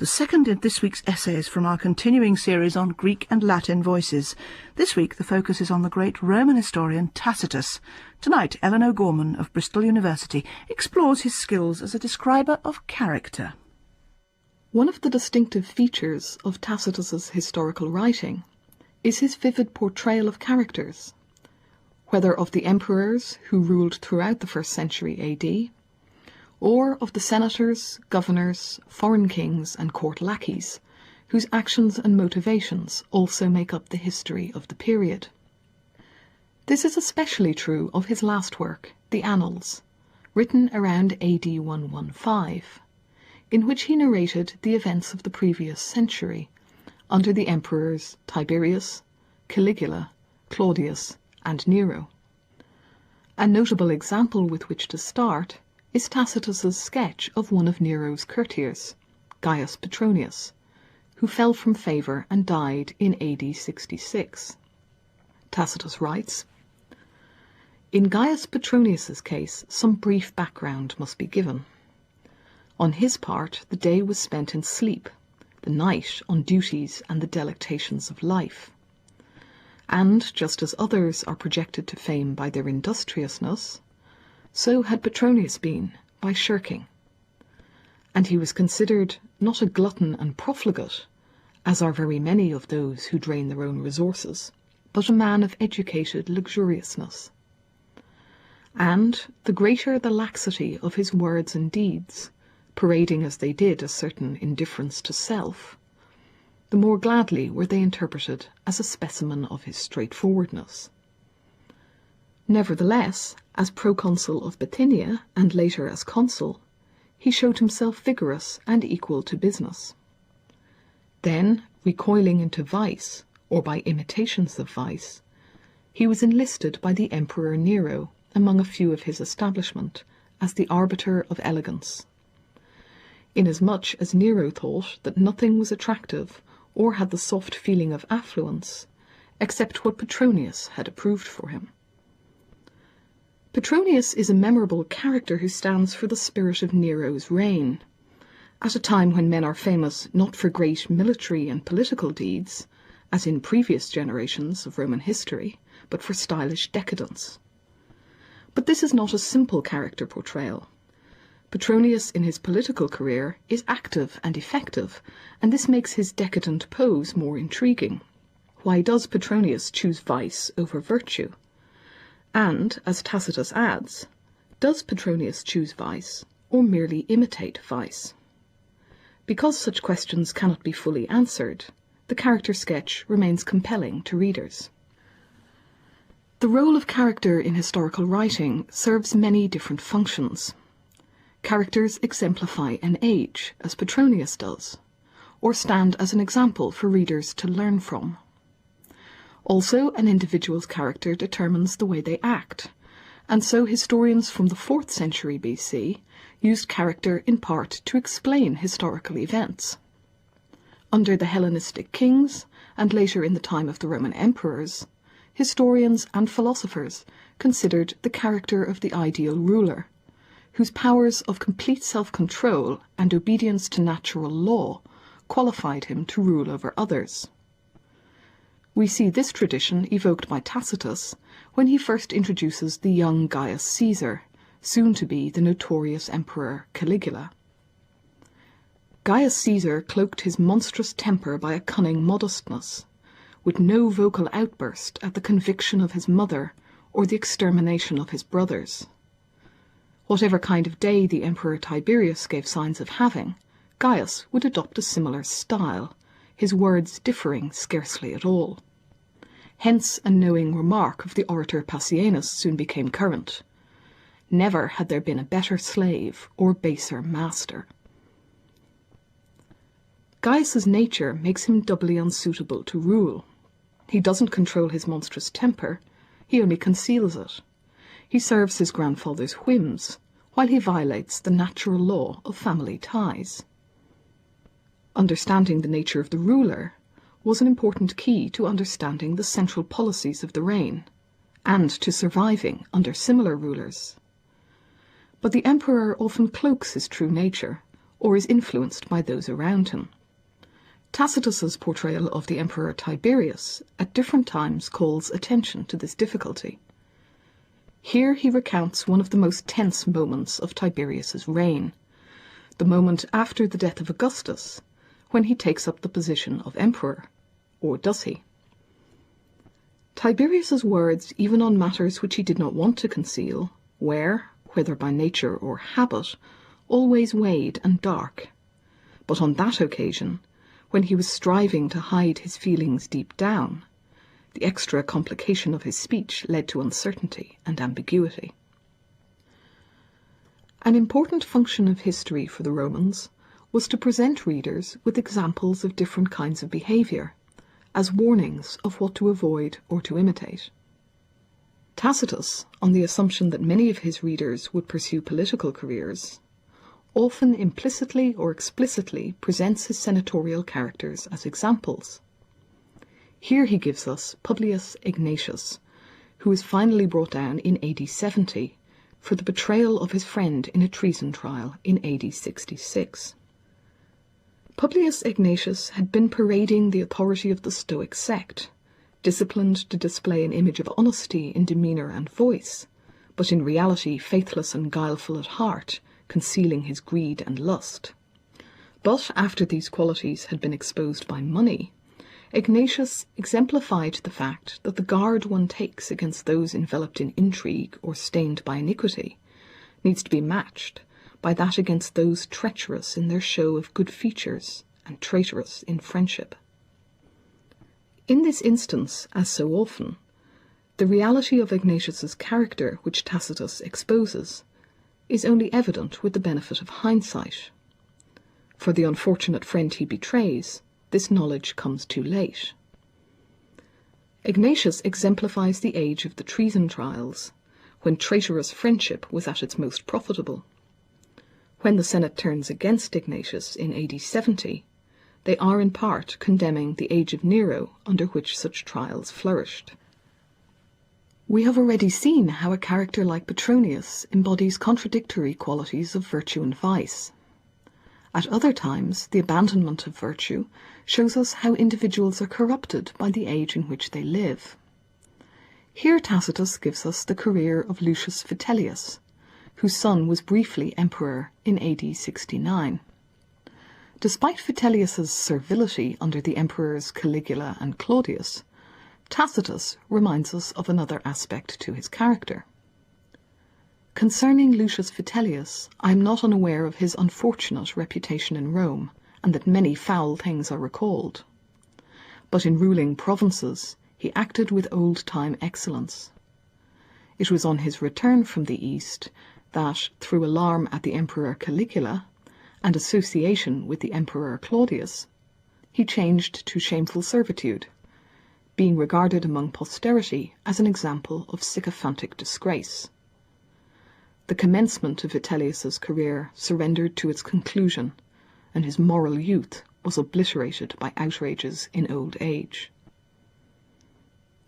The second in this week's essays from our continuing series on Greek and Latin voices. This week the focus is on the great Roman historian Tacitus. Tonight, Ellen O'Gorman of Bristol University explores his skills as a describer of character. One of the distinctive features of Tacitus's historical writing is his vivid portrayal of characters, whether of the emperors who ruled throughout the 1st century AD, or of the senators, governors, foreign kings and court lackeys, whose actions and motivations also make up the history of the period. This is especially true of his last work, the Annals, written around AD 115, in which he narrated the events of the previous century under the emperors Tiberius, Caligula, Claudius and Nero. A notable example with which to start is Tacitus's sketch of one of Nero's courtiers, Gaius Petronius, who fell from favour and died in AD 66. Tacitus writes, "In Gaius Petronius's case, some brief background must be given. On his part, the day was spent in sleep, the night on duties and the delectations of life. And just as others are projected to fame by their industriousness, so had Petronius been by shirking. And he was considered not a glutton and profligate, as are very many of those who drain their own resources, but a man of educated luxuriousness. And the greater the laxity of his words and deeds, parading as they did a certain indifference to self, the more gladly were they interpreted as a specimen of his straightforwardness. Nevertheless, as proconsul of Bithynia, and later as consul, he showed himself vigorous and equal to business. Then, recoiling into vice, or by imitations of vice, he was enlisted by the Emperor Nero among a few of his establishment as the arbiter of elegance. Inasmuch as Nero thought that nothing was attractive or had the soft feeling of affluence, except what Petronius had approved for him. Petronius is a memorable character who stands for the spirit of Nero's reign, at a time when men are famous not for great military and political deeds, as in previous generations of Roman history, but for stylish decadence. But this is not a simple character portrayal. Petronius in his political career is active and effective, and this makes his decadent pose more intriguing. Why does Petronius choose vice over virtue? And, as Tacitus adds, does Petronius choose vice, or merely imitate vice? Because such questions cannot be fully answered, the character sketch remains compelling to readers. The role of character in historical writing serves many different functions. Characters exemplify an age, as Petronius does, or stand as an example for readers to learn from. Also, an individual's character determines the way they act, and so historians from the 4th century BC used character in part to explain historical events. Under the Hellenistic kings, and later in the time of the Roman emperors, historians and philosophers considered the character of the ideal ruler, whose powers of complete self-control and obedience to natural law qualified him to rule over others. We see this tradition evoked by Tacitus when he first introduces the young Gaius Caesar, soon to be the notorious emperor Caligula. Gaius Caesar cloaked his monstrous temper by a cunning modestness, with no vocal outburst at the conviction of his mother or the extermination of his brothers. Whatever kind of day the Emperor Tiberius gave signs of having, Gaius would adopt a similar style, his words differing scarcely at all. Hence a knowing remark of the orator Passienus soon became current. Never had there been a better slave or baser master. Gaius's nature makes him doubly unsuitable to rule. He doesn't control his monstrous temper, he only conceals it. He serves his grandfather's whims, while he violates the natural law of family ties. Understanding the nature of the ruler was an important key to understanding the central policies of the reign, and to surviving under similar rulers. But the emperor often cloaks his true nature, or is influenced by those around him. Tacitus's portrayal of the Emperor Tiberius at different times calls attention to this difficulty. Here he recounts one of the most tense moments of Tiberius's reign, the moment after the death of Augustus, when he takes up the position of emperor. Or does he? Tiberius's words, even on matters which he did not want to conceal, were, whether by nature or habit, always weighed and dark. But on that occasion, when he was striving to hide his feelings deep down, the extra complication of his speech led to uncertainty and ambiguity. An important function of history for the Romans was to present readers with examples of different kinds of behaviour, as warnings of what to avoid or to imitate. Tacitus, on the assumption that many of his readers would pursue political careers, often implicitly or explicitly presents his senatorial characters as examples. Here he gives us Publius Ignatius, who is finally brought down in AD 70 for the betrayal of his friend in a treason trial in AD 66. Publius Ignatius had been parading the authority of the Stoic sect, disciplined to display an image of honesty in demeanour and voice, but in reality faithless and guileful at heart, concealing his greed and lust. But after these qualities had been exposed by money, Ignatius exemplified the fact that the guard one takes against those enveloped in intrigue or stained by iniquity needs to be matched by that against those treacherous in their show of good features and traitorous in friendship. In this instance, as so often, the reality of Ignatius's character which Tacitus exposes is only evident with the benefit of hindsight. For the unfortunate friend he betrays, this knowledge comes too late. Ignatius exemplifies the age of the treason trials, when traitorous friendship was at its most profitable. When the Senate turns against Ignatius in AD 70, they are in part condemning the age of Nero under which such trials flourished. We have already seen how a character like Petronius embodies contradictory qualities of virtue and vice. At other times, the abandonment of virtue shows us how individuals are corrupted by the age in which they live. Here Tacitus gives us the career of Lucius Vitellius, whose son was briefly emperor in AD 69. Despite Vitellius's servility under the emperors Caligula and Claudius, Tacitus reminds us of another aspect to his character. Concerning Lucius Vitellius, I am not unaware of his unfortunate reputation in Rome, and that many foul things are recalled. But in ruling provinces, he acted with old-time excellence. It was on his return from the East that, through alarm at the Emperor Caligula, and association with the Emperor Claudius, he changed to shameful servitude, being regarded among posterity as an example of sycophantic disgrace. The commencement of Vitellius's career surrendered to its conclusion, and his moral youth was obliterated by outrages in old age.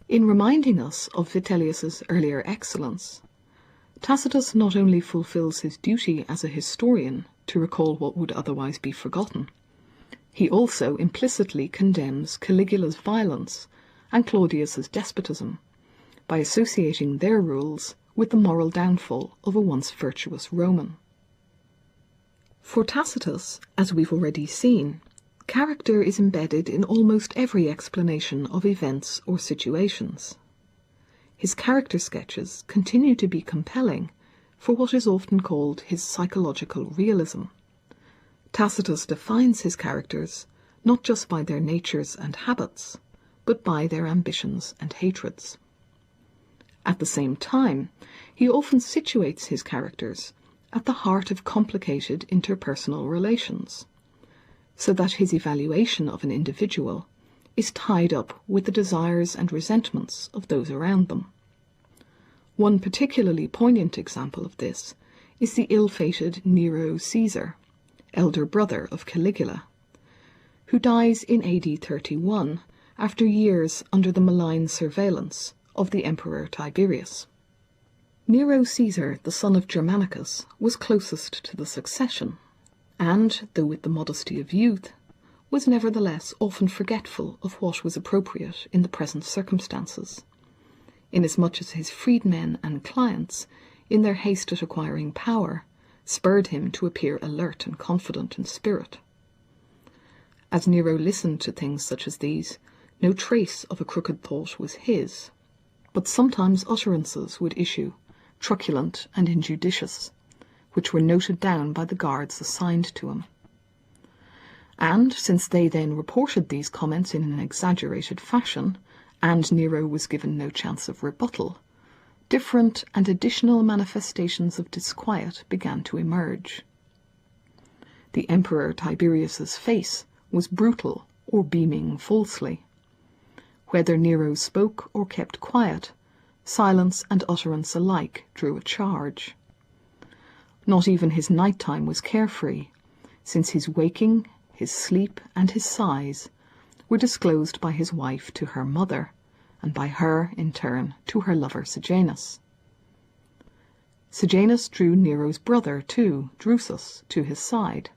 In reminding us of Vitellius's earlier excellence, Tacitus not only fulfills his duty as a historian to recall what would otherwise be forgotten, he also implicitly condemns Caligula's violence and Claudius's despotism by associating their rules with the moral downfall of a once virtuous Roman. For Tacitus, as we've already seen, character is embedded in almost every explanation of events or situations. His character sketches continue to be compelling for what is often called his psychological realism. Tacitus defines his characters not just by their natures and habits, but by their ambitions and hatreds. At the same time, he often situates his characters at the heart of complicated interpersonal relations, so that his evaluation of an individual is tied up with the desires and resentments of those around them. One particularly poignant example of this is the ill-fated Nero Caesar, elder brother of Caligula, who dies in AD 31 after years under the malign surveillance of the Emperor Tiberius. Nero Caesar, the son of Germanicus, was closest to the succession, and, though with the modesty of youth, was nevertheless often forgetful of what was appropriate in the present circumstances, inasmuch as his freedmen and clients, in their haste at acquiring power, spurred him to appear alert and confident in spirit. As Nero listened to things such as these, no trace of a crooked thought was his, but sometimes utterances would issue, truculent and injudicious, which were noted down by the guards assigned to him. And, since they then reported these comments in an exaggerated fashion, and Nero was given no chance of rebuttal, different and additional manifestations of disquiet began to emerge. The Emperor Tiberius's face was brutal or beaming falsely. Whether Nero spoke or kept quiet, silence and utterance alike drew a charge. Not even his night-time was carefree, since his waking, his sleep, and his sighs were disclosed by his wife to her mother, and by her, in turn, to her lover Sejanus. Sejanus drew Nero's brother, too, Drusus, to his side,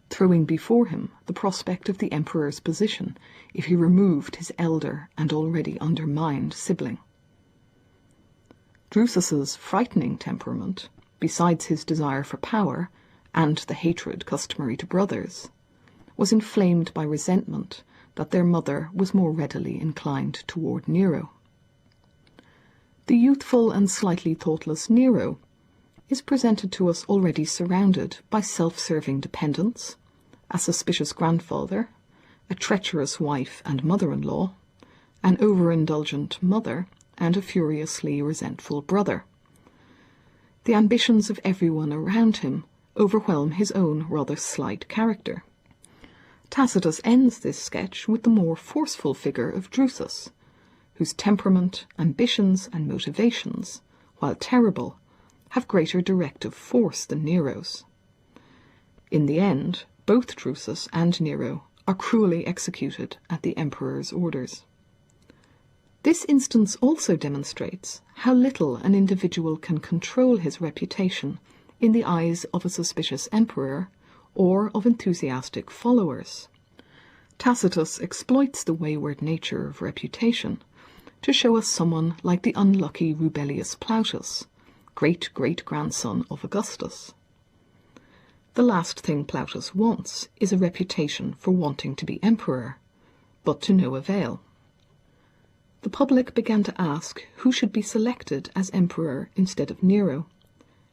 throwing before him the prospect of the emperor's position if he removed his elder and already undermined sibling. Drusus's frightening temperament, besides his desire for power and the hatred customary to brothers, was inflamed by resentment that their mother was more readily inclined toward Nero. The youthful and slightly thoughtless Nero is presented to us already surrounded by self-serving dependents, a suspicious grandfather, a treacherous wife and mother-in-law, an overindulgent mother, and a furiously resentful brother. The ambitions of everyone around him overwhelm his own rather slight character. Tacitus ends this sketch with the more forceful figure of Drusus, whose temperament, ambitions, and motivations, while terrible, have greater directive force than Nero's. In the end, both Drusus and Nero are cruelly executed at the emperor's orders. This instance also demonstrates how little an individual can control his reputation in the eyes of a suspicious emperor or of enthusiastic followers. Tacitus exploits the wayward nature of reputation to show us someone like the unlucky Rubellius Plautus, great-great-grandson of Augustus. The last thing Plautus wants is a reputation for wanting to be emperor, but to no avail. The public began to ask who should be selected as emperor instead of Nero,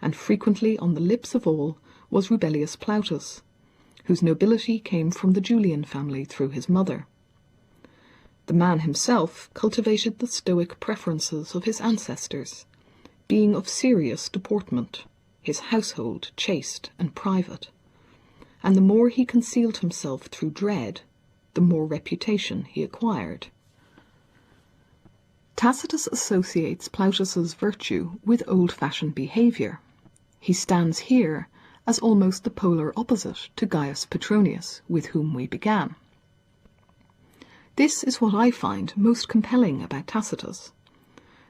and frequently on the lips of all was Rubellius Plautus, whose nobility came from the Julian family through his mother. The man himself cultivated the stoic preferences of his ancestors, being of serious deportment, his household chaste and private, and the more he concealed himself through dread, the more reputation he acquired. Tacitus associates Plautus's virtue with old-fashioned behaviour. He stands here as almost the polar opposite to Gaius Petronius, with whom we began. This is what I find most compelling about Tacitus,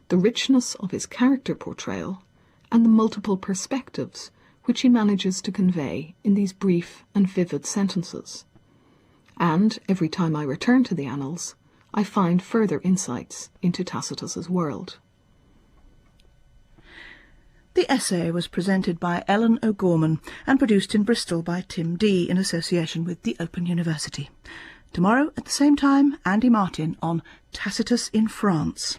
the richness of his character portrayal and the multiple perspectives which he manages to convey in these brief and vivid sentences. And every time I return to the Annals, I find further insights into Tacitus's world. The essay was presented by Ellen O'Gorman and produced in Bristol by Tim Dee in association with the Open University. Tomorrow at the same time, Andy Martin on Tacitus in France.